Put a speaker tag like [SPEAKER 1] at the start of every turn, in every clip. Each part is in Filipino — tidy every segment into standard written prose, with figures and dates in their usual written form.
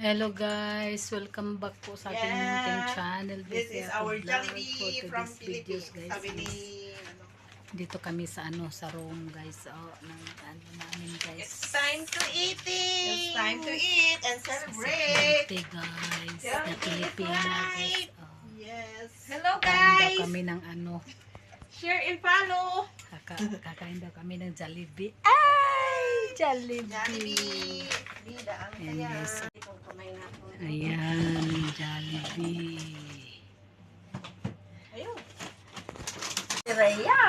[SPEAKER 1] Hello guys, welcome back po sa ating munting
[SPEAKER 2] Yeah,
[SPEAKER 1] channel.
[SPEAKER 2] this is our
[SPEAKER 1] Vlog for
[SPEAKER 2] Jollibee from
[SPEAKER 1] today's videos
[SPEAKER 2] Philippines.
[SPEAKER 1] guys
[SPEAKER 2] Sabi ni,
[SPEAKER 1] is dito kami sa sa room guys. Ng namin guys.
[SPEAKER 2] it's time to eat it. It's time to eat and
[SPEAKER 1] Celebrate
[SPEAKER 2] celebrate.
[SPEAKER 1] guys. Na
[SPEAKER 2] Jollibee is
[SPEAKER 1] Pilipina guys.
[SPEAKER 2] right. Yes. Hello
[SPEAKER 1] Kakain daw
[SPEAKER 2] guys.
[SPEAKER 1] kami ng
[SPEAKER 2] Share and follow.
[SPEAKER 1] kakain daw kami ng Jollibee. Ay! Jollibee!
[SPEAKER 2] Jollibee. Bida ang
[SPEAKER 1] Ayan,
[SPEAKER 2] saya.
[SPEAKER 1] guys.
[SPEAKER 2] Itong kamay natin.
[SPEAKER 1] Ayan, Jollibee.
[SPEAKER 2] Ayun. Si Rhea.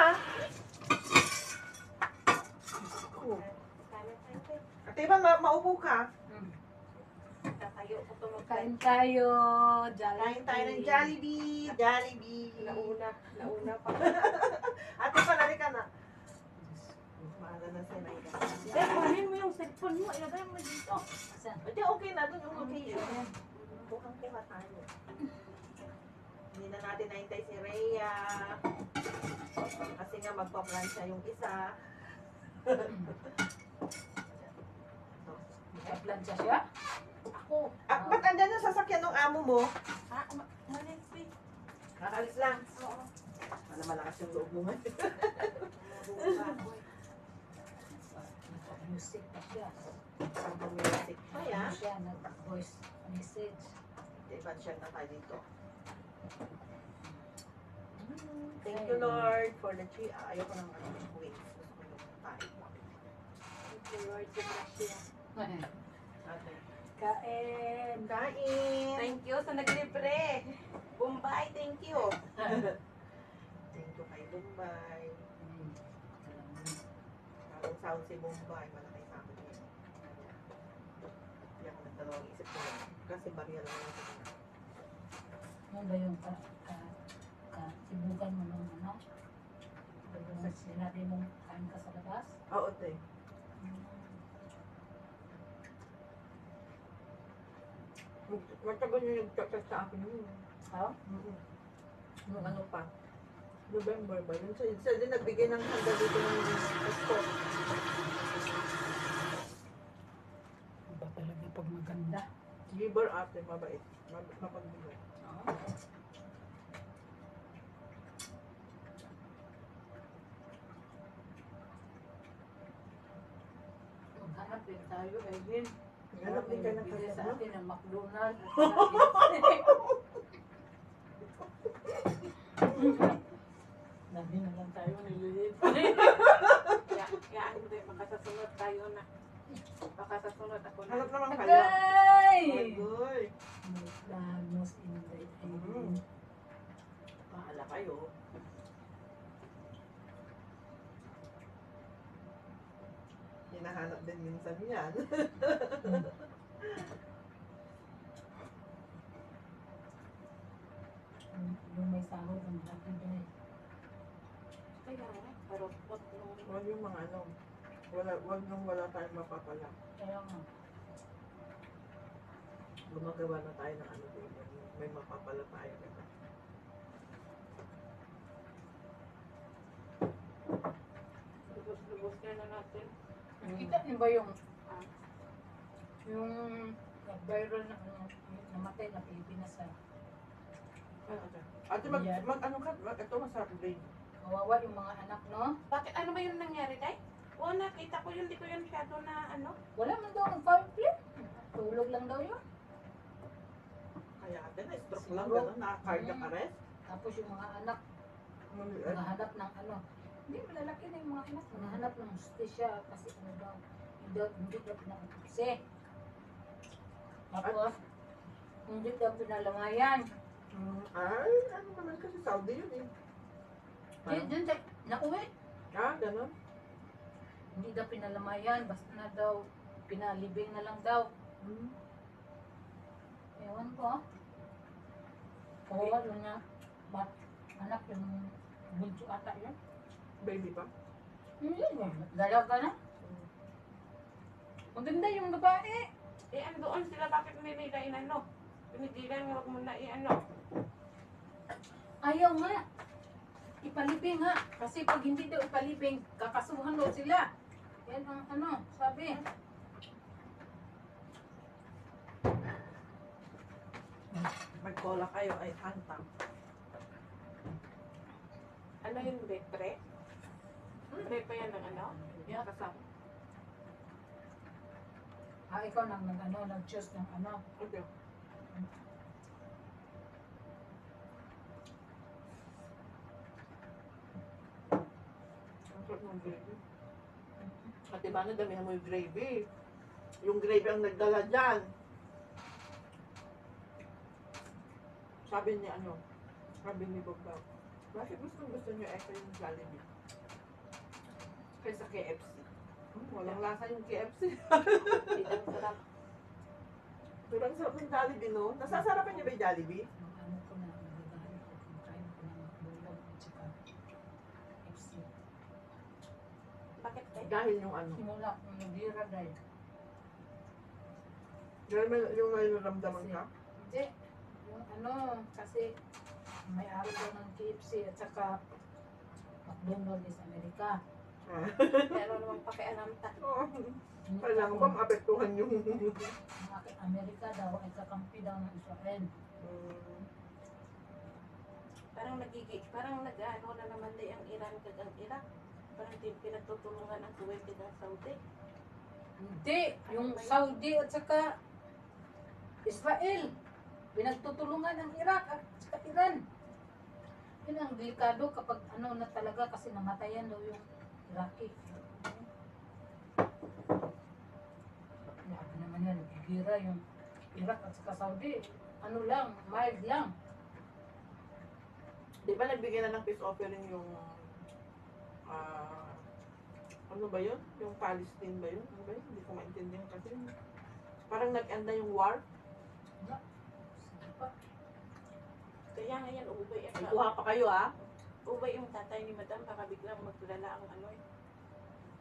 [SPEAKER 2] Ate ba, maupo ka? Tatayo ko ito
[SPEAKER 1] Kain tayo.
[SPEAKER 2] Kain tayo ng Jollibee. Jollibee.
[SPEAKER 3] Nauna pa.
[SPEAKER 2] Ate pa, nari ka na. Mahala na sa Naida.
[SPEAKER 3] Eh, kunin mo yung cellphone mo. Ilagay mo dito.
[SPEAKER 2] Ate, okay na. Doon yung location. Bukang kuha tayo. Hindi na natin naintay si Rhea. Kasi nga magpa-plan siya yung isa.
[SPEAKER 3] Nagplansya siya? Ako.
[SPEAKER 2] Ba't andyan yung sasakyan ng amo mo?
[SPEAKER 3] Ah, malis eh.
[SPEAKER 2] Kakalis lang.
[SPEAKER 3] Oo.
[SPEAKER 2] Wala malakas yung loob mo.
[SPEAKER 3] Music pa siya.
[SPEAKER 2] Pag-music pa yan.
[SPEAKER 3] Ano siya, nag-voice message.
[SPEAKER 2] Ba't siya na tayo dito? Thank you, Lord, for the tree. Ayoko ng wings. Gusto ko yung tayo.
[SPEAKER 3] Thank you, Lord, sa grasya.
[SPEAKER 2] Okay.
[SPEAKER 3] Kain.
[SPEAKER 2] Kain!
[SPEAKER 3] Thank you sa naglibre.
[SPEAKER 2] Bombay, thank you! Thank you kay Bombay. Parang sound si Bombay. Malaki sa akin yun. Hindi ako nagdalawang isip ko yun. Kasi barya lang lang sa kanya.
[SPEAKER 3] Ano ba yung sibugan mo ng ano? Yung sinabi mong kain ka sa labas?
[SPEAKER 2] Oo, te. Matagal nyo nag-chat sa akin yun.
[SPEAKER 3] Ha?
[SPEAKER 2] Nung ano pa? November ba? Yun siya din nagbigay ng handa dito ng gusto.
[SPEAKER 1] Iba talaga pag maganda.
[SPEAKER 2] Giver ate, mabait. Mapagbigay.
[SPEAKER 3] Maghanap din tayo, Edwin.
[SPEAKER 2] Hanap din ka ng
[SPEAKER 3] Bigay sa
[SPEAKER 2] kasama.
[SPEAKER 3] akin ng McDonald's. Nabi na lang tayo nililit. Kaya ano din, makasasunod tayo na. Makasasunod ako na.
[SPEAKER 2] Hanap naman kayo.
[SPEAKER 3] Agay!
[SPEAKER 2] Agoy.
[SPEAKER 3] Magdanos invite Edwin.
[SPEAKER 2] Pahala kayo. Hinahanap din minsan yan.
[SPEAKER 3] Yung may sahod ng dati din eh. Kaya parot-pot nung
[SPEAKER 2] Huwag yung mga ano. Wag nung wala tayong mapapala.
[SPEAKER 3] kaya nga.
[SPEAKER 2] Gumagawa na tayo ng ano din. May mapapala tayo.
[SPEAKER 3] Lubos-lubos na na natin. Nakita niyo ba yung yung nag-viral na namatay na Pilipinas sa
[SPEAKER 2] Ate, ano ka? Ito masarap din.
[SPEAKER 3] kawawa yung mga anak, no?
[SPEAKER 4] Bakit ano ba yung nangyari, Day? Oo, nakita ko yun, di ko yun masyado na ano.
[SPEAKER 3] Wala man daw ang foul play. Tulog lang daw yun.
[SPEAKER 2] Kaya ate, na-stroke lang
[SPEAKER 3] Siguro.
[SPEAKER 2] gano'n. Na-cardiac arrest.
[SPEAKER 3] Tapos yung mga anak, naghahanap ng ano. Hindi, malalaki na yung mga anak. Naghahanap ng justisya kasi ano daw, hindi daw pinakapagsi. Tapos, hindi daw pinalamayan.
[SPEAKER 2] Ay, ano naman kasi Saudi yun eh.
[SPEAKER 3] Diyan sa, nauwi.
[SPEAKER 2] Gano'n.
[SPEAKER 3] Hindi daw pinalamayan, basta na daw, pinalibing na lang daw. Ewan ko ah. Kawawa yun niya. Anak yung bunso ata yan.
[SPEAKER 2] Baby pa.
[SPEAKER 3] Hindi, dalaga na. Maganda yung babae.
[SPEAKER 4] Eh, andoon sila, bakit hindi nila inano? Pinigilan nga, huwag mo na iano.
[SPEAKER 3] Ayaw nga. Ipalibing nga. Kasi pag hindi daw ipalibing, kakasuhan daw sila. Yan ang ano, sabi.
[SPEAKER 2] Mag-cola kayo ay hantang.
[SPEAKER 4] Ano yun, be? Pre? Pre pa yan ng ano?
[SPEAKER 2] Yan kasama.
[SPEAKER 3] Ikaw nang nag-choose ng ano.
[SPEAKER 2] Okay. Ang sarap ng gravy. At diba na damihan mo yung gravy. Yung gravy ang nagdala dyan. Sabi ni sabi ni Bob, bakit gusto niyo extra yung Jollibee? Kaysa KFC. Walang lasa yung KFC.
[SPEAKER 4] Hindi ang sarap.
[SPEAKER 2] Pero ang sarap ng Jollibee, no? Nasasarapan niyo ba yung Jollibee?
[SPEAKER 3] Yung ano ko na, nagagalit ko kung kain ko ng bulog at saka FC.
[SPEAKER 4] Bakit tayo?
[SPEAKER 2] Dahil yung
[SPEAKER 3] Simula kung nabira dahil.
[SPEAKER 2] dahil yung may naramdaman ka?
[SPEAKER 3] Hindi. Yung ano, kasi may araw daw ng KFC at saka McDonald's sa Amerika.
[SPEAKER 4] Pero namang pakialam ta.
[SPEAKER 2] Kailangan ba maapektuhan yung...
[SPEAKER 3] Ang Amerika daw ay kakampi daw ng Israel.
[SPEAKER 4] Parang nag-ano na naman din ang Iran kag ang Iraq. Parang din pinagtutulungan ang Kuwait kag ang Saudi.
[SPEAKER 3] Hindi, yung Saudi at saka Israel. Pinagtutulungan ang Iraq at saka Iran. Yun ang delikado kapag ano na talaga kasi namatayan daw yung Iraqi. Grabe naman yan, nagigira yung Iraq at saka Saudi. Ano lang, mild lang.
[SPEAKER 2] Di ba nagbigay na ng peace offering yung... ano ba yun? Yung Palestine ba yun? Ano ba yun? Hindi ko maintindihan kasi. Parang nag-end na yung war.
[SPEAKER 3] Sige pa.
[SPEAKER 4] Kaya ngayon, ubay
[SPEAKER 2] Ay, kuha pa kayo
[SPEAKER 4] ubay yung tatay ni Madam, baka biglang magdala ang ano eh.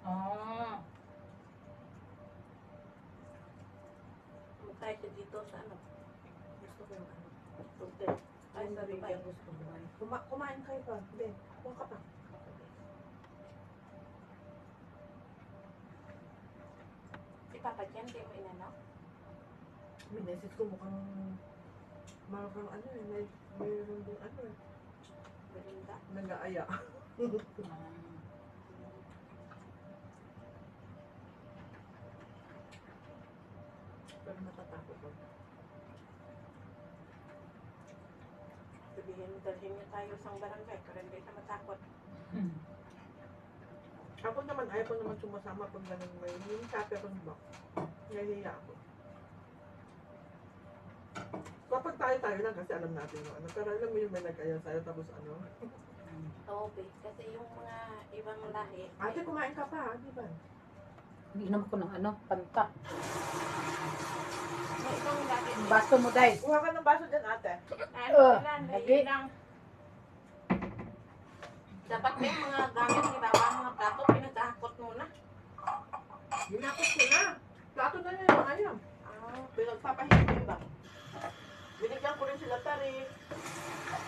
[SPEAKER 3] Ah,
[SPEAKER 4] Magtay siya dito sa ano.
[SPEAKER 2] Gusto ko yung
[SPEAKER 4] Hotel. Ay, sa Dubai.
[SPEAKER 3] gusto ko ba?
[SPEAKER 2] Kumain kayo pa. Hindi. Kuha ka pa.
[SPEAKER 4] Ipapatyan, kayo mo inano?
[SPEAKER 2] Minesis ko mukhang... Mukhang ano eh. Mayroon din ano eh.
[SPEAKER 4] Belinda.
[SPEAKER 2] Nag-aaya. Pero natatakot ko.
[SPEAKER 4] Sabihin, dalhin niya tayo sa barangay para hindi siya matakot.
[SPEAKER 2] Ako naman, ayaw ko naman sumasama pag ganun may yung chaperon ba? Nahihiya ako. Kapag tayo lang kasi alam natin yung ano. Pero alam mo yung may nag-aya sa'yo tapos ano.
[SPEAKER 4] Oo, babe. Kasi yung mga ibang lahi,
[SPEAKER 2] Ate, kumain ka pa, di ba?
[SPEAKER 3] Inom ko ng ano, panta.
[SPEAKER 4] may ibang lahi.
[SPEAKER 3] Baso mo, Day.
[SPEAKER 2] Kuha ka ng baso dyan, ate.
[SPEAKER 4] Ano sila,
[SPEAKER 3] lagi.
[SPEAKER 4] lang. Dapat may mga gamit, halimbawa, mga plato, pinagkakot muna.
[SPEAKER 2] Ginapos ko na. Plato na niya yung ayam. Pinagpapahinga ko iba. Binigyan ko rin sila Tarik,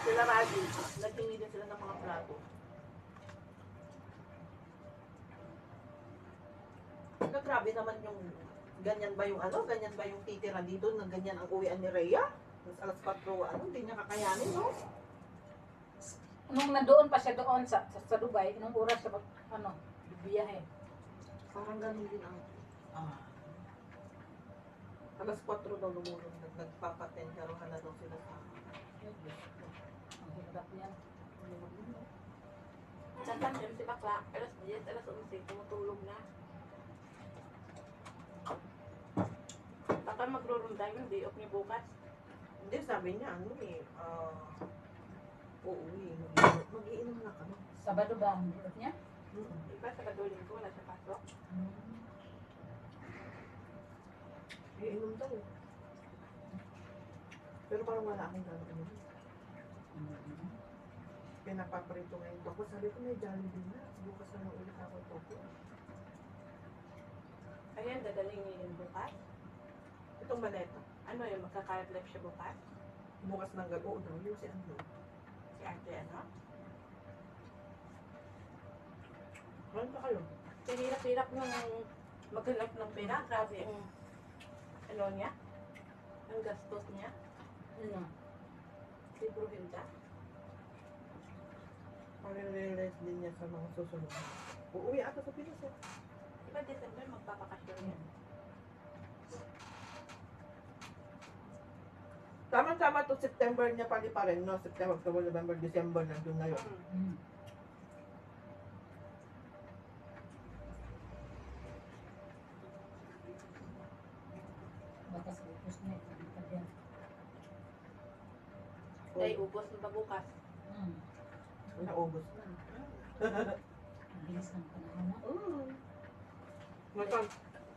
[SPEAKER 2] sila Raji. Nagtingi din sila ng mga plato. Grabe naman yung ganyan ba yung ano? Ganyan ba yung titira dito na ganyan ang uwian ni Rhea? Mas alas 4, ano? Hindi niya kakayanin, no?
[SPEAKER 3] Nung nandoon pa siya doon sa Dubai, nung oras siya biyahe.
[SPEAKER 2] Parang ganun din ang... Alas 4 daw lumulong. Nagpapatenderohan na daw sila sa...
[SPEAKER 3] Ang hirap niyan.
[SPEAKER 4] Dapat yun si Bakla, alas 10, alas 11, tumutulog na. Baka magro-room tayo yung day off niya bukas.
[SPEAKER 2] Hindi, sabi niya, ano eh, uuwi. Mag-iinom na kami.
[SPEAKER 3] Sabado ba ang hirap niya?
[SPEAKER 4] Iba sa Badulin ko, wala siya pasok.
[SPEAKER 2] Iinom daw. Pero parang wala akong gano'n. Pinapaparito ngayon ako. Sabi ko may Jollibee na. Bukas na lang ulit ako ito.
[SPEAKER 4] Ayan, dadaling niya yun bukas.
[SPEAKER 2] Itong maleta.
[SPEAKER 4] Ano yun, magkakalat live siya bukas?
[SPEAKER 2] Bukas ng gabi. Oo daw, yung si ano.
[SPEAKER 4] Si Ate, ano?
[SPEAKER 2] Ano pa kayo?
[SPEAKER 4] Hirap-hirap nung maghanap ng pera. Grabe ang ano niya. Ang gastos niya.
[SPEAKER 3] Ano?
[SPEAKER 4] Si Bruhilda.
[SPEAKER 2] Pag-realize din niya sa mga susunod. Uuwi ata sa Pinas eh.
[SPEAKER 4] Diba December magpapakasyon yan?
[SPEAKER 2] Tama-tama to September niya pali pa rin, no? September, October, November, December, nandun na yun.
[SPEAKER 3] Hmm. Baka sa upos na ito. Yan.
[SPEAKER 4] Dahil ubos na ba bukas?
[SPEAKER 3] Hmm.
[SPEAKER 2] Naubos na.
[SPEAKER 3] Ang bilis ng panahon na.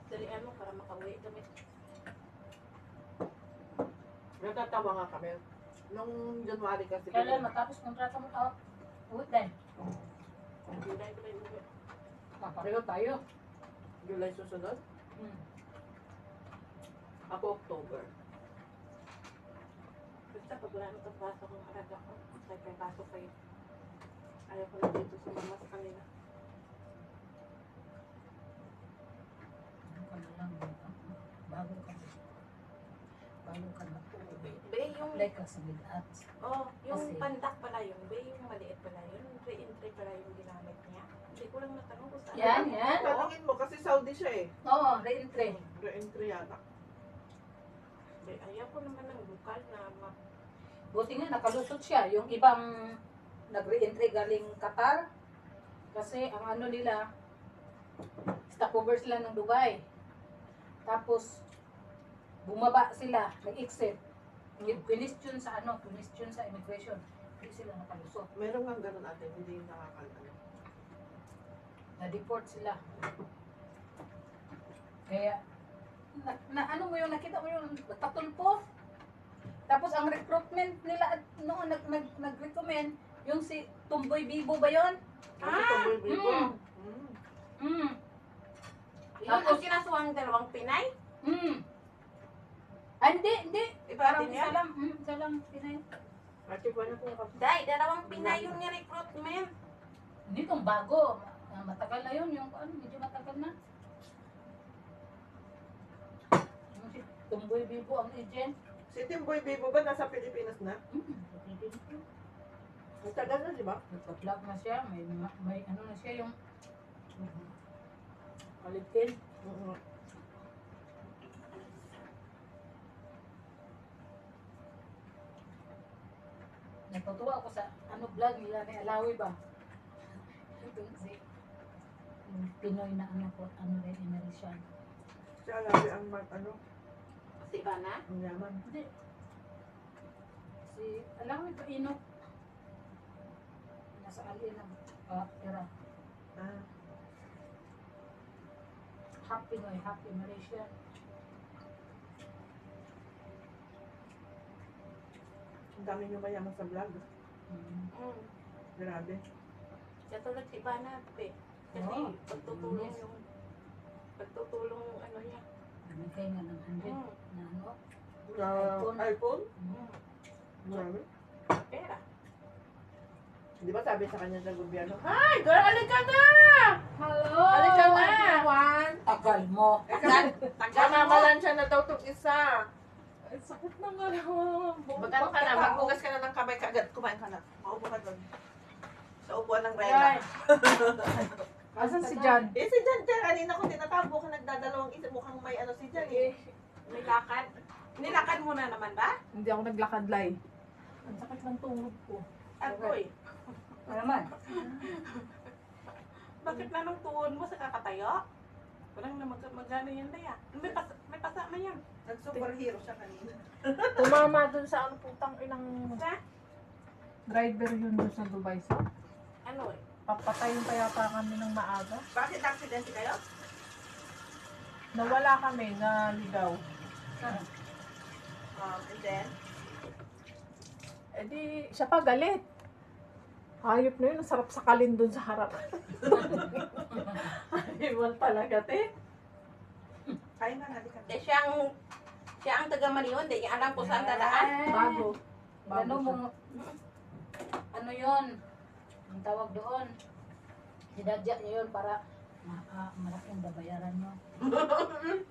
[SPEAKER 4] Dalian mo para makauwi kami.
[SPEAKER 2] Natatawa nga kami. Nung January kasi.
[SPEAKER 3] Kailan matapos kontrata mo? Uwi din.
[SPEAKER 4] July ko rin uwi.
[SPEAKER 3] Papareho tayo.
[SPEAKER 2] July susunod.
[SPEAKER 3] Hmm.
[SPEAKER 2] Ako October.
[SPEAKER 4] Basta pag wala nang pasok ng araga ko, kahit may pasok kayo. Ayaw ko na dito sumama sa kanila.
[SPEAKER 3] Ano ka na lang. Bago ka na. Bago ka na po.
[SPEAKER 4] Be, yung,
[SPEAKER 3] Like ka sa bilat.
[SPEAKER 4] oh, yung
[SPEAKER 3] Kasi-
[SPEAKER 4] pandak pala yun. Be, yung maliit pala yun. Re-entry pala yung ginamit niya. Hindi ko lang natanong kung saan.
[SPEAKER 3] Yan, yan.
[SPEAKER 2] Tanungin mo kasi Saudi siya eh.
[SPEAKER 3] Oo, re-entry.
[SPEAKER 2] Re-entry yata.
[SPEAKER 4] Be, ayaw ko naman ng lokal na
[SPEAKER 3] Buti nga nakalusot siya. Yung ibang nag-re-entry galing Qatar. Kasi ang ano nila, stopover sila ng Dubai. Tapos, bumaba sila, nag-exit. Question sa ano, question sa immigration. Hindi sila nakalusot.
[SPEAKER 2] Meron nga ganun natin, hindi yung nakakalala.
[SPEAKER 3] Na-deport sila. Kaya, ano mo yung nakita mo yung nagpatulpo. Tapos ang recruitment nila noon nag-recommend yung si Tumboy Bibo ba yun?
[SPEAKER 2] Kasi Bibo.
[SPEAKER 3] Mm. Mm.
[SPEAKER 4] yun ang kinasuhan dalawang Pinay.
[SPEAKER 3] Mm. Ah, hindi.
[SPEAKER 4] Iba
[SPEAKER 3] Parang
[SPEAKER 4] din
[SPEAKER 3] isa
[SPEAKER 4] yan.
[SPEAKER 3] lang. Isa lang. Pinay.
[SPEAKER 2] Ate ko na po kasi.
[SPEAKER 4] Dahil dalawang Pinay yung ni-recruitment.
[SPEAKER 3] Hindi itong bago. Matagal na yun. Yung ano, medyo matagal na. Yung si Tumboy Bibo ang agent.
[SPEAKER 2] Si Timboy Bibo ba nasa Pilipinas na?
[SPEAKER 3] Mm.
[SPEAKER 2] Ang tagal na, di ba?
[SPEAKER 3] Nagpa-vlog na siya. May ano na siya yung alitin.
[SPEAKER 2] Oo.
[SPEAKER 3] Natutuwa ako sa ano vlog nila ni Alawi ba? Itong si yung Pinoy na ano po, ano rin, American.
[SPEAKER 2] Si Alawi ang ano,
[SPEAKER 4] Si Ivana.
[SPEAKER 2] ang yaman.
[SPEAKER 3] Hindi. Si Alawi ba Inok? Nasa alin ng era.
[SPEAKER 2] Ah,
[SPEAKER 3] Half Pinoy, half American.
[SPEAKER 2] ang dami nyo mayaman sa vlog.
[SPEAKER 3] Mm.
[SPEAKER 2] Grabe.
[SPEAKER 4] Katulad si Ivana, be. Kasi
[SPEAKER 3] Oo.
[SPEAKER 4] pagtutulong
[SPEAKER 3] Yes.
[SPEAKER 4] yung pagtutulong yung ano niya.
[SPEAKER 3] Namigay nga ng 100
[SPEAKER 4] Mm.
[SPEAKER 3] na ano.
[SPEAKER 2] Na
[SPEAKER 3] iPhone.
[SPEAKER 2] iPhone?
[SPEAKER 3] Mm.
[SPEAKER 2] Grabe.
[SPEAKER 4] Pera.
[SPEAKER 2] Di ba sabi sa kanya ng gobyerno, Hi, girl, halika na!
[SPEAKER 3] Hello!
[SPEAKER 2] Halika na, Juan!
[SPEAKER 3] Tagal mo.
[SPEAKER 2] Mamamalan siya na daw itong isa.
[SPEAKER 3] Ay, sakit na nga naman.
[SPEAKER 2] Magkano ka na? Magbugas ka na ng kamay kaagad. Kumain ka na. Maupo ka doon. Sa upuan ng
[SPEAKER 3] Ay.
[SPEAKER 2] Rena.
[SPEAKER 3] Asan si John?
[SPEAKER 2] Eh, si Jan, kanina ko tinatabo ka nagdadalawang isip. Mukhang may ano si Jan eh.
[SPEAKER 4] Nilakad. Nilakad mo na naman ba?
[SPEAKER 5] Hindi ako naglakad lay.
[SPEAKER 3] Ang sakit ng tuhod ko.
[SPEAKER 4] Agoy.
[SPEAKER 3] Ano naman?
[SPEAKER 4] Bakit na nung tuhod mo sa kakatayo? Walang na magano yan na yan. May pasa na yan.
[SPEAKER 2] Nag-superhero siya kanina.
[SPEAKER 5] Tumama dun sa ano putang inang
[SPEAKER 4] Sa?
[SPEAKER 5] driver yun dun sa Dubai sa.
[SPEAKER 4] Ano eh?
[SPEAKER 5] Papatayin pa yata kami ng maaga.
[SPEAKER 2] Bakit accident kayo?
[SPEAKER 5] Nawala kami, naligaw.
[SPEAKER 2] And then,
[SPEAKER 5] Eh di, siya pa galit. Hayop na yun, ang sarap sakalin dun sa harap. Hayop talaga, te.
[SPEAKER 2] kain na natin ka.
[SPEAKER 4] Eh siya ang taga Manion. Di niya alam kung saan dadaan.
[SPEAKER 5] Bago.
[SPEAKER 3] Ano mo, ano yun? Ang tawag doon. Sinadya niya yun para malaking babayaran mo.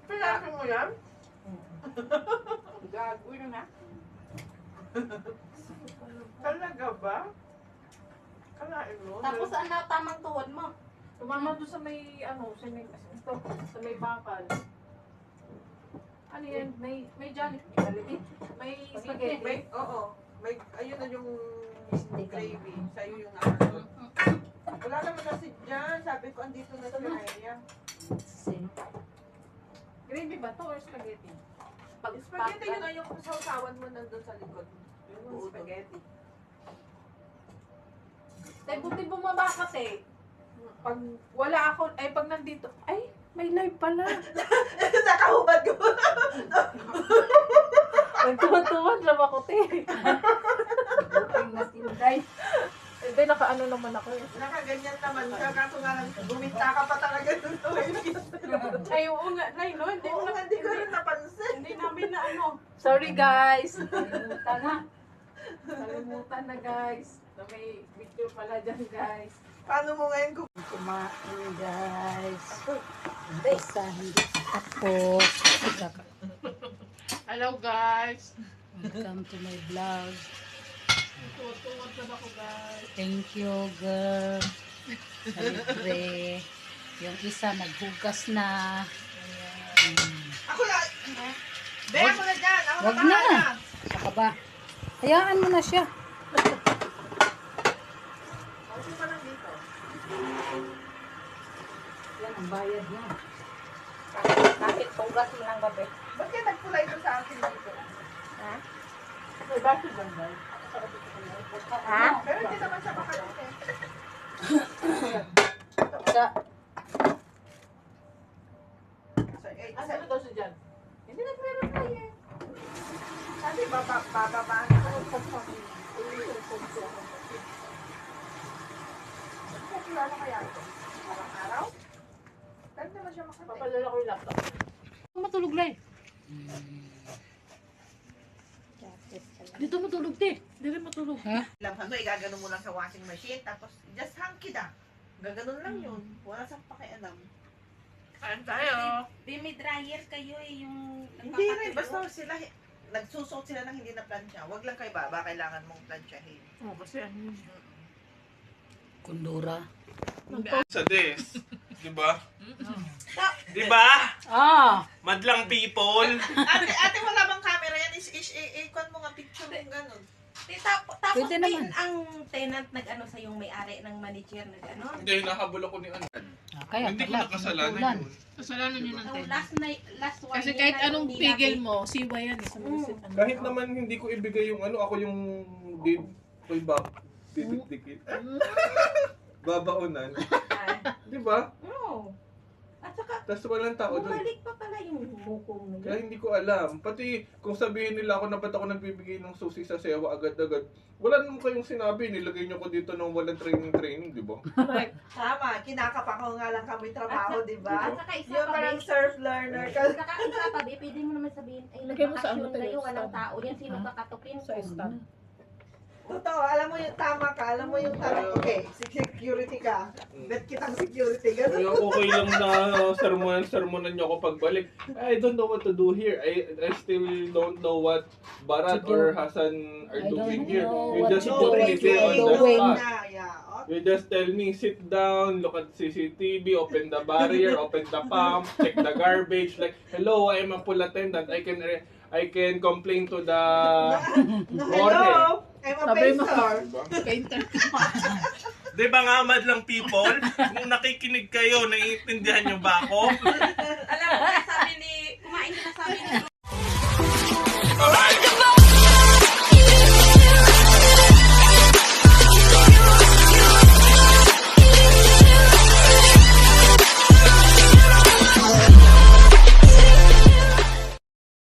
[SPEAKER 2] Pinasin mo yan?
[SPEAKER 4] Gagoy na na.
[SPEAKER 2] Talaga ba? Kalain mo?
[SPEAKER 4] Tapos ano, tamang tuhod mo.
[SPEAKER 5] Tumama doon sa may, sa may, ito, sa may bakal. Ano yan? May Jollibee. May spaghetti.
[SPEAKER 2] May, oo. May, ayun na yung
[SPEAKER 1] Hindi ka.
[SPEAKER 2] gravy. Sa'yo yung nakasunod. Wala naman na si Jan. Sabi ko, andito na si Rhea.
[SPEAKER 1] Sino?
[SPEAKER 5] Gravy ba to or spaghetti?
[SPEAKER 2] Spaghetti yun na yung sausawan mo nandun sa likod.
[SPEAKER 5] Yung spaghetti. Tay, buti bumaba ka, te. Pag wala ako, ay pag nandito, ay, may live pala.
[SPEAKER 2] Nakahubad ko.
[SPEAKER 5] Nagtuwan-tuwan lang ako, te.
[SPEAKER 3] Buting matinday.
[SPEAKER 5] Hindi, nakaano naman ako.
[SPEAKER 2] Nakaganyan naman ka. Kaso nga lang, guminta ka pa talaga dun sa
[SPEAKER 5] Ay, oo nga, Nay, no? Hindi
[SPEAKER 2] Oo
[SPEAKER 5] mo
[SPEAKER 2] nga, hindi ko rin napansin.
[SPEAKER 5] Hindi namin na ano. Sorry, guys.
[SPEAKER 3] Kalimutan na.
[SPEAKER 5] Kalimutan na, guys. Na may video pala dyan, guys.
[SPEAKER 2] Paano mo ngayon kung
[SPEAKER 1] Kumain guys. Isa, hindi ako.
[SPEAKER 5] Hello, guys.
[SPEAKER 1] Welcome to my vlog.
[SPEAKER 5] Tuwad na ako, guys.
[SPEAKER 1] Thank you, girl. Sa libre. Yung isa naghugas na.
[SPEAKER 2] ako lang? Be, ako na dyan. Ako
[SPEAKER 1] Wag
[SPEAKER 2] na
[SPEAKER 1] na.
[SPEAKER 2] bahala.
[SPEAKER 1] Saka ba? Hayaan mo na siya.
[SPEAKER 2] Okay pa lang dito.
[SPEAKER 3] Yan ang bayad niya.
[SPEAKER 4] Kahit tugas mo ng gabi.
[SPEAKER 2] Ba't kaya nagpula ito sa akin dito?
[SPEAKER 4] Ha?
[SPEAKER 5] May baso dyan, guys.
[SPEAKER 4] Ha?
[SPEAKER 2] Pero hindi naman siya makalit eh.
[SPEAKER 1] Sa,
[SPEAKER 5] Asa na daw siya dyan?
[SPEAKER 2] Hindi nagre-reply eh. Sabi, bababaan ako. Kilala kaya ito? Araw-araw? Pwede naman siya makatay.
[SPEAKER 5] Papadala ko yung laptop.
[SPEAKER 1] matulog lang. Dito matulog, te. Dito matulog. Ha?
[SPEAKER 2] Lang ano, igagano mo lang sa washing machine, tapos just hang kida. Gaganon lang yun. Wala sa pakialam. Kain tayo.
[SPEAKER 4] Bimi dryer kayo eh, yung
[SPEAKER 2] Hindi rin, basta sila, nagsusuot sila ng hindi na plansya. Huwag lang kay baba, kailangan mong plansyahin.
[SPEAKER 5] Oo, kasi ano yun.
[SPEAKER 1] Kundura.
[SPEAKER 6] Sa this. Diba? Diba?
[SPEAKER 1] Ah!
[SPEAKER 6] Madlang people.
[SPEAKER 2] Ate, wala bang camera yan? Ikon mo nga picture mong ganun.
[SPEAKER 4] Tapos
[SPEAKER 1] Pwede
[SPEAKER 4] may
[SPEAKER 1] naman.
[SPEAKER 4] ang tenant nag-ano sa yung may-ari ng manager nag-ano.
[SPEAKER 6] Hindi, nahabol ako ni ano.
[SPEAKER 1] Ah, kaya
[SPEAKER 6] Hindi ko
[SPEAKER 1] pala,
[SPEAKER 6] nakasalanan
[SPEAKER 1] pinutulan.
[SPEAKER 6] yun.
[SPEAKER 5] Kasalanan yun ng
[SPEAKER 4] Oh,
[SPEAKER 5] tenant.
[SPEAKER 4] last one
[SPEAKER 5] Kasi
[SPEAKER 4] year
[SPEAKER 5] kahit
[SPEAKER 4] na
[SPEAKER 5] anong
[SPEAKER 4] yung
[SPEAKER 5] pigil
[SPEAKER 4] nilapit.
[SPEAKER 5] mo, siwa yan eh. Sa munisip.
[SPEAKER 6] Kahit naman hindi ko ibigay yung ano, ako yung ko'y back. Didikit. Babaunan. Diba?
[SPEAKER 4] Oo. At saka,
[SPEAKER 6] Tapos walang tao doon.
[SPEAKER 4] bumalik pa pala yung bukong na
[SPEAKER 6] Kaya
[SPEAKER 4] yun.
[SPEAKER 6] hindi ko alam. Pati kung sabihin nila ako na ba't ako nagbibigay ng susi sa sewa agad-agad. Wala naman kayong sinabi. Nilagay niyo ko dito ng walang training, di ba?
[SPEAKER 2] Tama, kinakapa ko nga lang kami trabaho, di ba?
[SPEAKER 4] At saka isa
[SPEAKER 2] Yung
[SPEAKER 4] pa,
[SPEAKER 2] parang
[SPEAKER 4] babe.
[SPEAKER 2] surf learner ka.
[SPEAKER 4] Saka isa pa, babe, pwede mo naman sabihin, ay,
[SPEAKER 5] Lagay mo sa
[SPEAKER 4] nagbakasyon
[SPEAKER 5] ano tayo,
[SPEAKER 4] kayo, walang
[SPEAKER 5] stand.
[SPEAKER 4] tao yan, sino kakatukin
[SPEAKER 5] Sa stand.
[SPEAKER 2] Totoo, alam mo yung tama ka, alam mo yung tama. Okay, security ka. Bet kitang security, gano'n.
[SPEAKER 6] Kaya okay lang na sermonan niyo ako pagbalik. I don't know what to do here. I still don't know what Barat
[SPEAKER 1] To do.
[SPEAKER 6] or Hassan are
[SPEAKER 1] I don't
[SPEAKER 6] doing here.
[SPEAKER 1] know
[SPEAKER 6] You
[SPEAKER 1] what
[SPEAKER 6] just
[SPEAKER 1] to
[SPEAKER 6] put
[SPEAKER 1] do.
[SPEAKER 6] me there on the
[SPEAKER 1] Doing.
[SPEAKER 6] spot.
[SPEAKER 2] Yeah,
[SPEAKER 6] You just tell me, sit down, look at CCTV, open the barrier, open the pump, check the garbage. Like, hello, I'm a pool attendant. I can complain to the
[SPEAKER 2] Hello, I'm a
[SPEAKER 5] Sabi mo.
[SPEAKER 2] pacer.
[SPEAKER 5] Painter.
[SPEAKER 6] Di ba nga, madlang people? Kung nakikinig kayo, naiintindihan niyo ba ako?
[SPEAKER 4] Alam mo, sabi ni, kumain ka na sabi ni